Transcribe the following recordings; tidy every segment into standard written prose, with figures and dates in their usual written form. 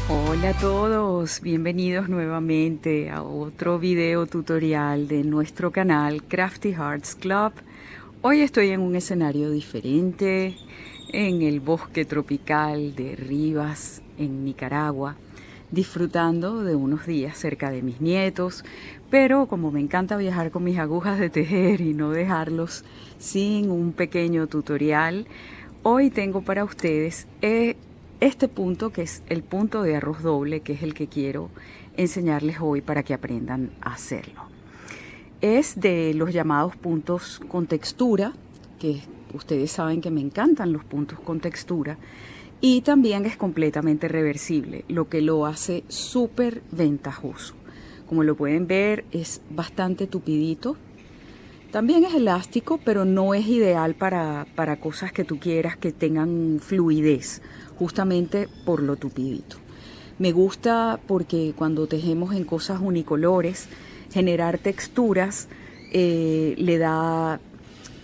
Hola a todos, bienvenidos nuevamente a otro video tutorial de nuestro canal Crafty Hearts Club. Hoy estoy en un escenario diferente, en el bosque tropical de Rivas, en Nicaragua, disfrutando de unos días cerca de mis nietos, pero como me encanta viajar con mis agujas de tejer y no dejarlos sin un pequeño tutorial, hoy tengo para ustedes este punto, que es el punto de arroz doble, que es el que quiero enseñarles hoy para que aprendan a hacerlo. Es de los llamados puntos con textura, que ustedes saben que me encantan los puntos con textura, y también es completamente reversible, lo que lo hace súper ventajoso. Como lo pueden ver, es bastante tupidito. También es elástico, pero no es ideal para cosas que tú quieras que tengan fluidez, justamente por lo tupidito. Me gusta porque cuando tejemos en cosas unicolores, generar texturas le da,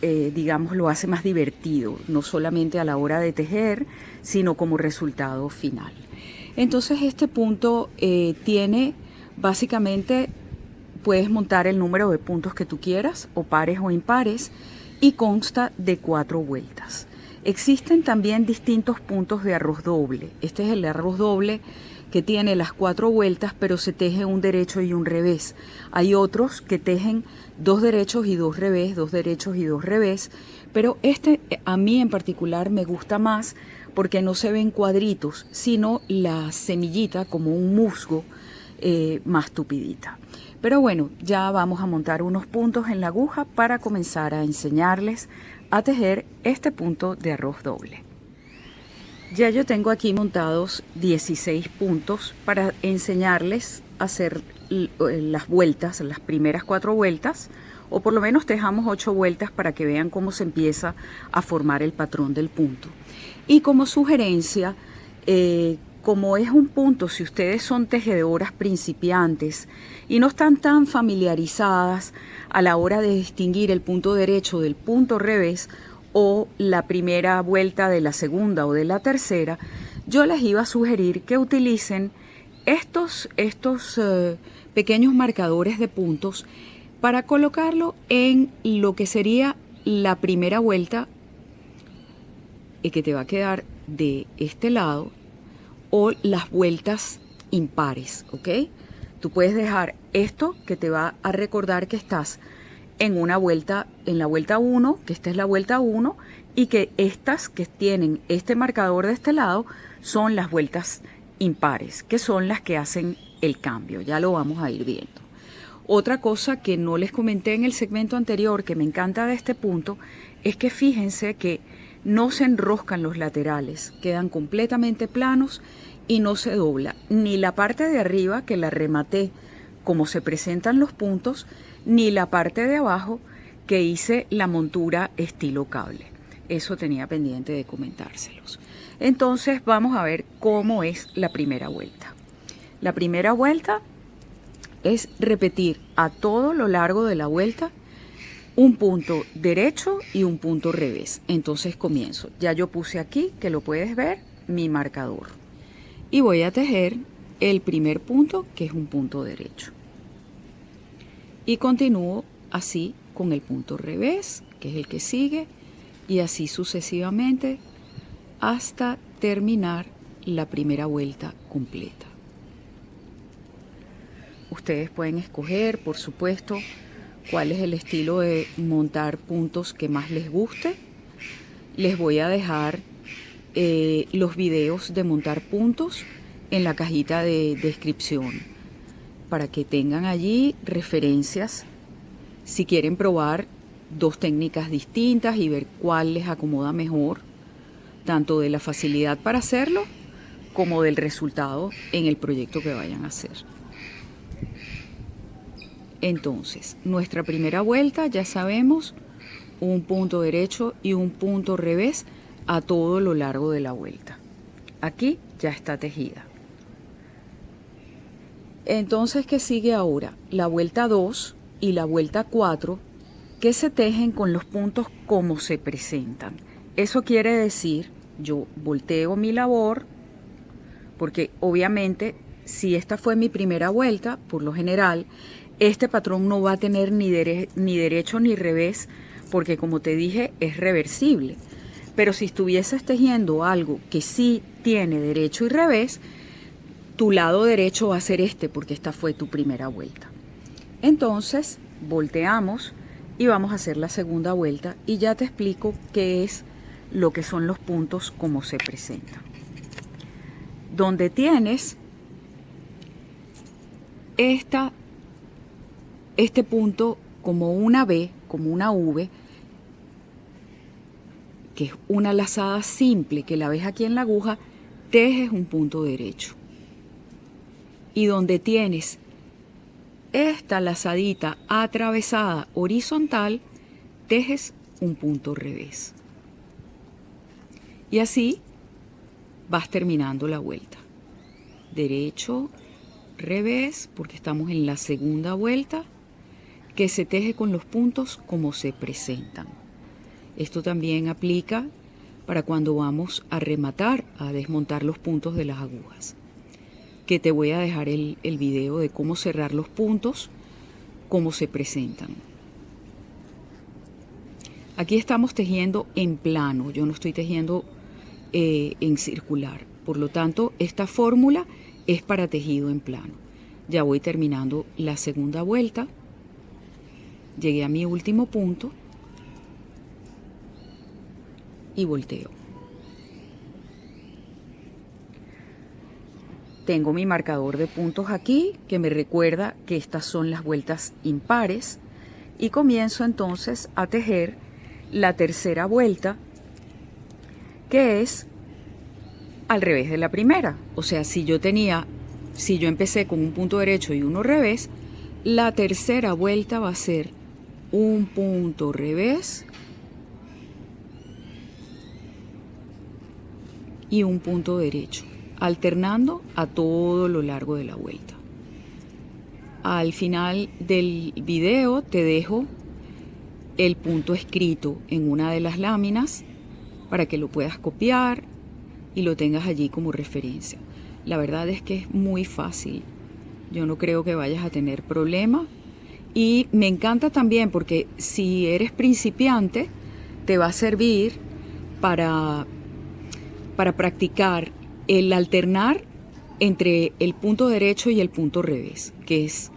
digamos, lo hace más divertido, no solamente a la hora de tejer, sino como resultado final. Entonces este punto tiene básicamente, puedes montar el número de puntos que tú quieras, o pares o impares, y consta de 4 vueltas. Existen también distintos puntos de arroz doble. Este es el arroz doble que tiene las 4 vueltas, pero se teje un derecho y un revés. Hay otros que tejen 2 derechos y 2 revés, 2 derechos y 2 revés, pero este a mí en particular me gusta más porque no se ven cuadritos, sino la semillita como un musgo más tupidita. Pero bueno, ya vamos a montar unos puntos en la aguja para comenzar a enseñarles a tejer este punto de arroz doble. Ya yo tengo aquí montados 16 puntos para enseñarles a hacer las vueltas, las primeras 4 vueltas, o por lo menos tejamos 8 vueltas para que vean cómo se empieza a formar el patrón del punto. Y como sugerencia, como es un punto, si ustedes son tejedoras principiantes y no están tan familiarizadas a la hora de distinguir el punto derecho del punto revés o la primera vuelta de la segunda o de la tercera, yo les iba a sugerir que utilicen estos pequeños marcadores de puntos para colocarlo en lo que sería la primera vuelta que te va a quedar de este lado, o las vueltas impares, ¿ok? Tú puedes dejar esto que te va a recordar que estás en una vuelta, en la vuelta 1, que esta es la vuelta 1, y que estas que tienen este marcador de este lado son las vueltas impares, que son las que hacen el cambio. Ya lo vamos a ir viendo. Otra cosa que no les comenté en el segmento anterior, que me encanta de este punto, es que fíjense que no se enroscan los laterales, quedan completamente planos y no se dobla ni la parte de arriba, que la rematé como se presentan los puntos, ni la parte de abajo, que hice la montura estilo cable. Eso tenía pendiente de comentárselos. Entonces vamos a ver cómo es la primera vuelta. La primera vuelta es repetir a todo lo largo de la vuelta un punto derecho y un punto revés. Entonces comienzo. Ya yo puse aquí, que lo puedes ver, mi marcador. Y voy a tejer el primer punto, que es un punto derecho. Y continúo así con el punto revés, que es el que sigue, y así sucesivamente hasta terminar la primera vuelta completa. Ustedes pueden escoger, por supuesto, cuál es el estilo de montar puntos que más les guste. Les voy a dejar los videos de montar puntos en la cajita de descripción para que tengan allí referencias si quieren probar 2 técnicas distintas y ver cuál les acomoda mejor, tanto de la facilidad para hacerlo como del resultado en el proyecto que vayan a hacer. Entonces, nuestra primera vuelta, ya sabemos, un punto derecho y un punto revés a todo lo largo de la vuelta. Aquí ya está tejida. Entonces, ¿qué sigue ahora? La vuelta 2 y la vuelta 4, que se tejen con los puntos como se presentan. Eso quiere decir, yo volteo mi labor, porque obviamente si esta fue mi primera vuelta, por lo general, este patrón no va a tener ni derecho ni revés, porque como te dije, es reversible. Pero si estuvieses tejiendo algo que sí tiene derecho y revés, tu lado derecho va a ser este, porque esta fue tu primera vuelta. Entonces, volteamos y vamos a hacer la segunda vuelta y ya te explico qué es lo que son los puntos, cómo se presentan. Donde tienes este punto como una B, como una V, que es una lazada simple que la ves aquí en la aguja, tejes un punto derecho. Y donde tienes esta lazadita atravesada horizontal, tejes un punto revés. Y así vas terminando la vuelta. Derecho, revés, porque estamos en la segunda vuelta, que se teje con los puntos como se presentan. Esto también aplica para cuando vamos a rematar, a desmontar los puntos de las agujas, que te voy a dejar el video de cómo cerrar los puntos, cómo se presentan. Aquí estamos tejiendo en plano, yo no estoy tejiendo en circular. Por lo tanto, esta fórmula es para tejido en plano. Ya voy terminando la segunda vuelta. Llegué a mi último punto y volteo. Tengo mi marcador de puntos aquí que me recuerda que estas son las vueltas impares y comienzo entonces a tejer la tercera vuelta, que es al revés de la primera. O sea, si yo empecé con un punto derecho y uno revés, la tercera vuelta va a ser un punto revés y un punto derecho, alternando a todo lo largo de la vuelta. Al final del video te dejo el punto escrito en una de las láminas para que lo puedas copiar y lo tengas allí como referencia. La verdad es que es muy fácil. Yo no creo que vayas a tener problema. Y me encanta también porque si eres principiante, te va a servir para practicar el alternar entre el punto derecho y el punto revés, que es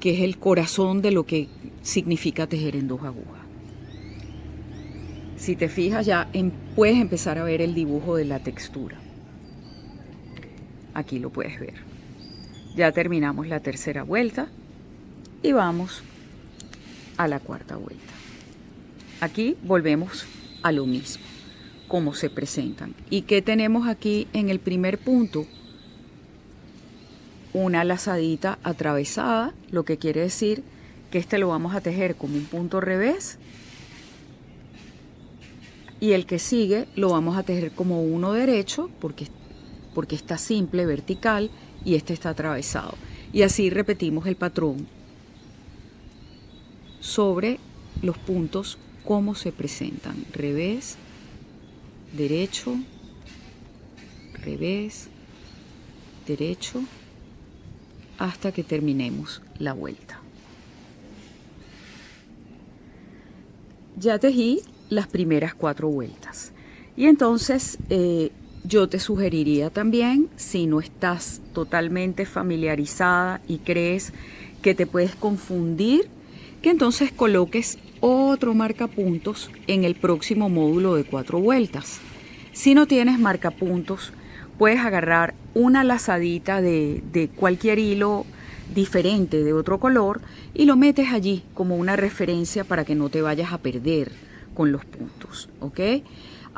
el corazón de lo que significa tejer en dos agujas. Si te fijas, ya puedes empezar a ver el dibujo de la textura. Aquí lo puedes ver. Ya terminamos la tercera vuelta y vamos a la cuarta vuelta. Aquí volvemos a lo mismo, cómo se presentan. ¿Y qué tenemos aquí en el primer punto? Una lazadita atravesada, lo que quiere decir que este lo vamos a tejer como un punto revés y el que sigue lo vamos a tejer como uno derecho porque está simple, vertical, y este está atravesado. Y así repetimos el patrón sobre los puntos como se presentan: revés, derecho, revés, derecho, hasta que terminemos la vuelta. Ya tejí las primeras 4 vueltas y entonces yo te sugeriría también, si no estás totalmente familiarizada y crees que te puedes confundir, que entonces coloques otro marcapuntos en el próximo módulo de 4 vueltas. Si no tienes marcapuntos, puedes agarrar una lazadita de cualquier hilo diferente, de otro color, y lo metes allí como una referencia para que no te vayas a perder con los puntos, ¿ok?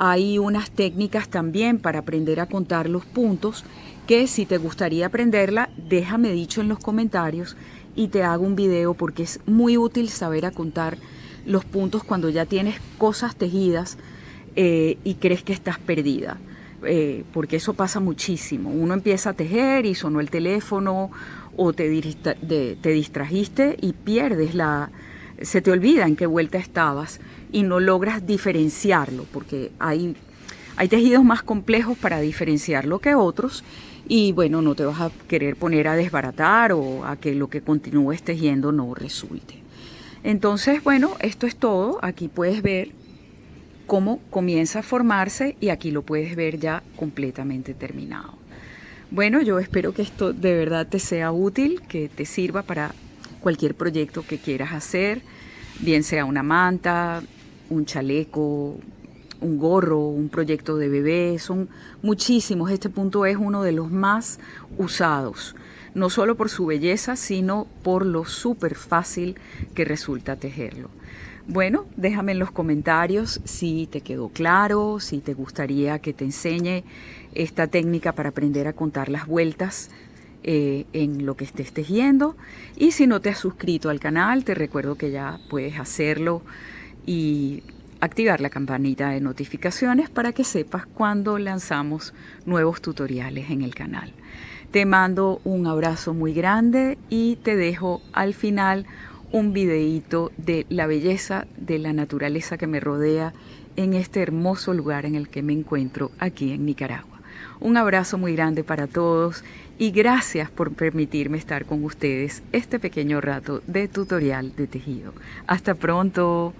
Hay unas técnicas también para aprender a contar los puntos que si te gustaría aprenderla, déjame dicho en los comentarios y te hago un video porque es muy útil saber a contar los puntos cuando ya tienes cosas tejidas y crees que estás perdida. Porque eso pasa muchísimo. Uno empieza a tejer y sonó el teléfono o te distrajiste y pierdes se te olvida en qué vuelta estabas y no logras diferenciarlo porque hay Hay tejidos más complejos para diferenciarlo que otros y bueno, no te vas a querer poner a desbaratar o a que lo que continúes tejiendo no resulte. Entonces, bueno, esto es todo. Aquí puedes ver cómo comienza a formarse y aquí lo puedes ver ya completamente terminado. Bueno, yo espero que esto de verdad te sea útil, que te sirva para cualquier proyecto que quieras hacer, bien sea una manta, un chaleco, un gorro, un proyecto de bebé, son muchísimos. Este punto es uno de los más usados, no solo por su belleza, sino por lo súper fácil que resulta tejerlo. Bueno, déjame en los comentarios si te quedó claro, si te gustaría que te enseñe esta técnica para aprender a contar las vueltas en lo que estés tejiendo. Y si no te has suscrito al canal, te recuerdo que ya puedes hacerlo y activar la campanita de notificaciones para que sepas cuando lanzamos nuevos tutoriales en el canal. Te mando un abrazo muy grande y te dejo al final un videíto de la belleza de la naturaleza que me rodea en este hermoso lugar en el que me encuentro aquí en Nicaragua. Un abrazo muy grande para todos y gracias por permitirme estar con ustedes este pequeño rato de tutorial de tejido. Hasta pronto.